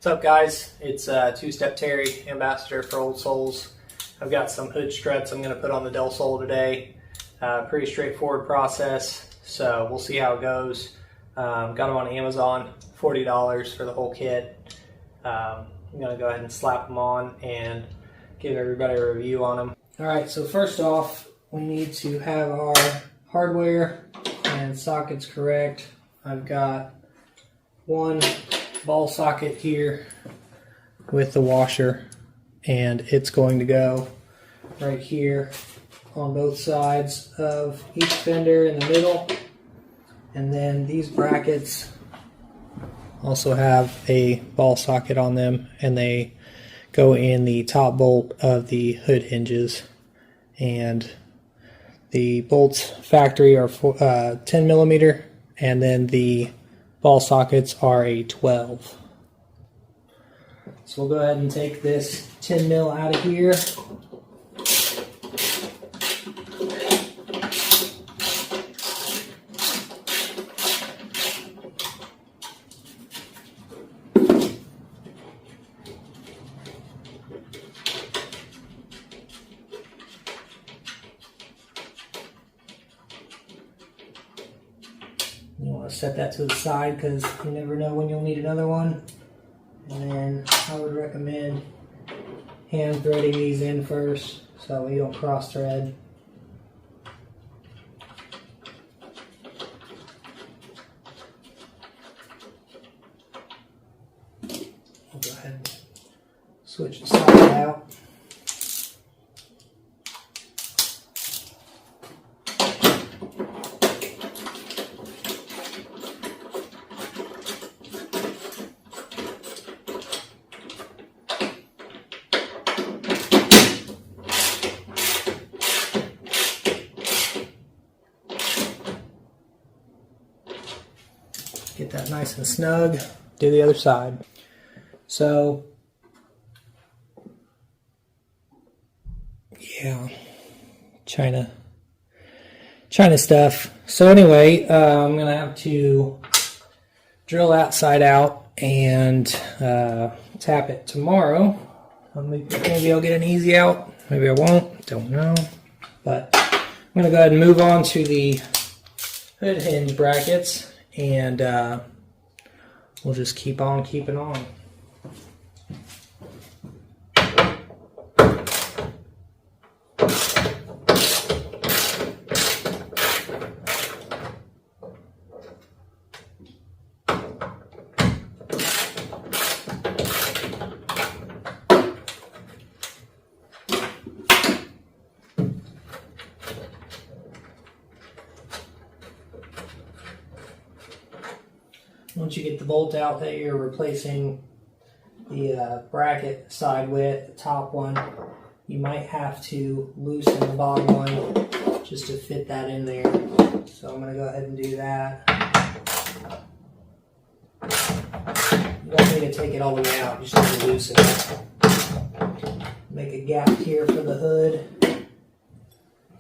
What's up, guys? It's Two-Step Terry, ambassador for OldSols. I've got some hood struts I'm going to put on the Del Sol today. Pretty straightforward process, so we'll see how it goes. Got them on Amazon, $40 for the whole kit. I'm going to go ahead and slap them on and give everybody a review on them. Alright, so first off, we need to have our hardware and sockets correct. I've got one ball socket here with the washer, and it's going to go right here on both sides of each fender in the middle. And then these brackets also have a ball socket on them, and they go in the top bolt of the hood hinges. And the bolts factory are 10 millimeter, and then the ball sockets are a 12. So we'll go ahead and take this 10 mil out of here. You want to set that to the side because you never know when you'll need another one. And then I would recommend hand threading these in first so you don't cross thread. I'll go ahead and switch the side out. Get that nice and snug. Do the other side. So, yeah, China stuff. So anyway, I'm gonna have to drill that side out and tap it tomorrow. Maybe I'll get an easy out. Maybe I won't. Don't know. But I'm gonna go ahead and move on to the hood hinge brackets. And we'll just keep on keeping on. Once you get the bolt out that you're replacing the bracket side with, the top one, you might have to loosen the bottom one just to fit that in there. So I'm going to go ahead and do that. You don't need to take it all the way out, you just need to loosen it. Make a gap here for the hood.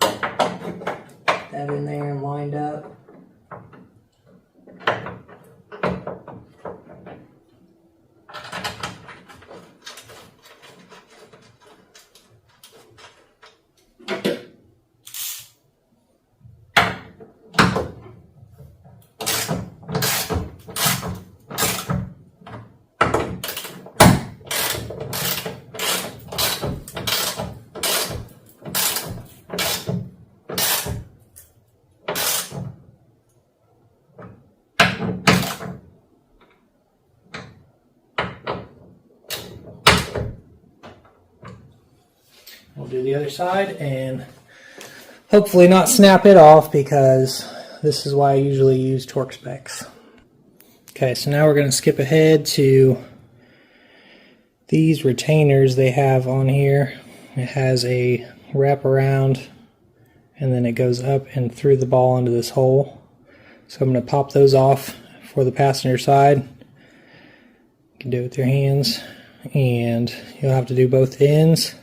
Get that in there and lined up. We'll do the other side and hopefully not snap it off, because this is why I usually use torque specs. Okay, so now we're going to skip ahead to these retainers they have on here. It has a wraparound, and then it goes up and through the ball into this hole. So I'm going to pop those off for the passenger side. You can do it with your hands, and you'll have to do both ends.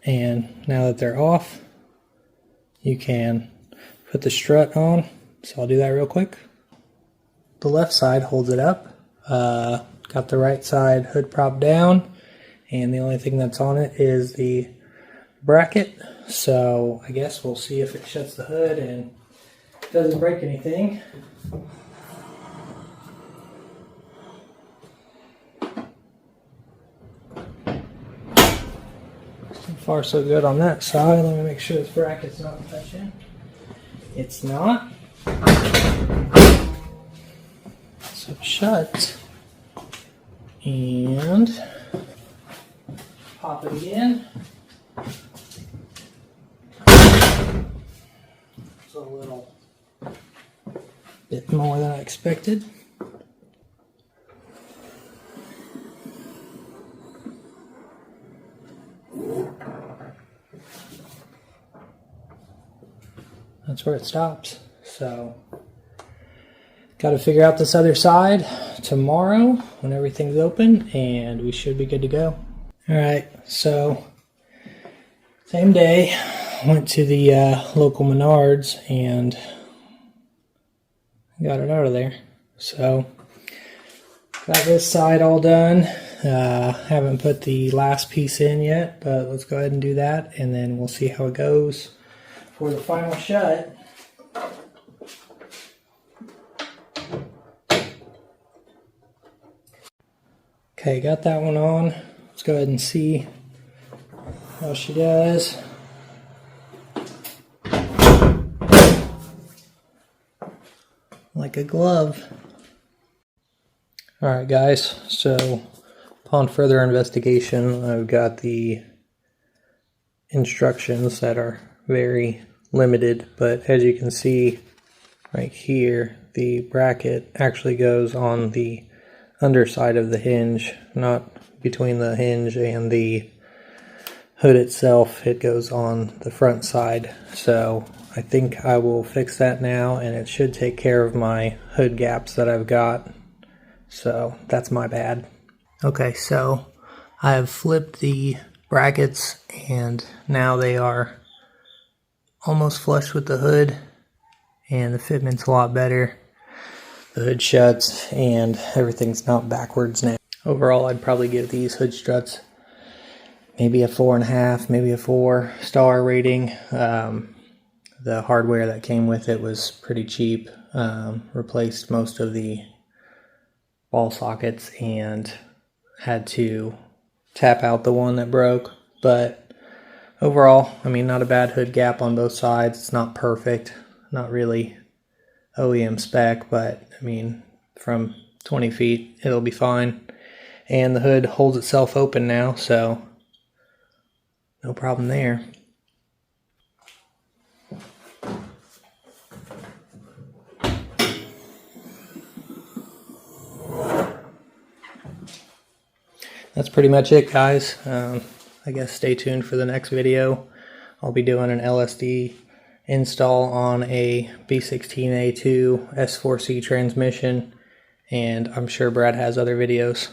And now that they're off, you can put the strut on. So I'll do that real quick. The left side holds it up. got the right side hood prop down, and the only thing that's on it is the bracket. So I guess we'll see if it shuts the hood and doesn't break anything. So far so good on that side. Let me make sure this bracket's not touching. It's not. So it shuts. And pop it again. It's a little bit more than I expected. That's where it stops. So, got to figure out this other side tomorrow when everything's open, and we should be good to go. Alright, so same day, went to the local Menards and got it out of there. So, got this side all done. Haven't put the last piece in yet, but let's go ahead and do that, and then we'll see how it goes for the final shut. Okay, got that one on. Let's go ahead and see how she does. Like a glove. Alright guys, so upon further investigation, I've got the instructions that are very limited, but as you can see right here, the bracket actually goes on the underside of the hinge, not between the hinge and the hood itself. It goes on the front side. So I think I will fix that now, and it should take care of my hood gaps that I've got. So that's my bad. Okay, so I have flipped the brackets and now they are almost flush with the hood, and the fitment's a lot better. The hood shuts and everything's not backwards now. Overall, I'd probably give these hood struts maybe a 4.5, maybe a 4-star rating. The hardware that came with it was pretty cheap. Replaced most of the ball sockets and had to tap out the one that broke. But overall, I mean, not a bad hood gap on both sides. It's not perfect, not really OEM spec, but I mean, from 20 feet, it'll be fine. And the hood holds itself open now, so no problem there. That's pretty much it, guys. I guess stay tuned for the next video. I'll be doing an LSD install on a B16A2 S4C transmission, and I'm sure Brad has other videos.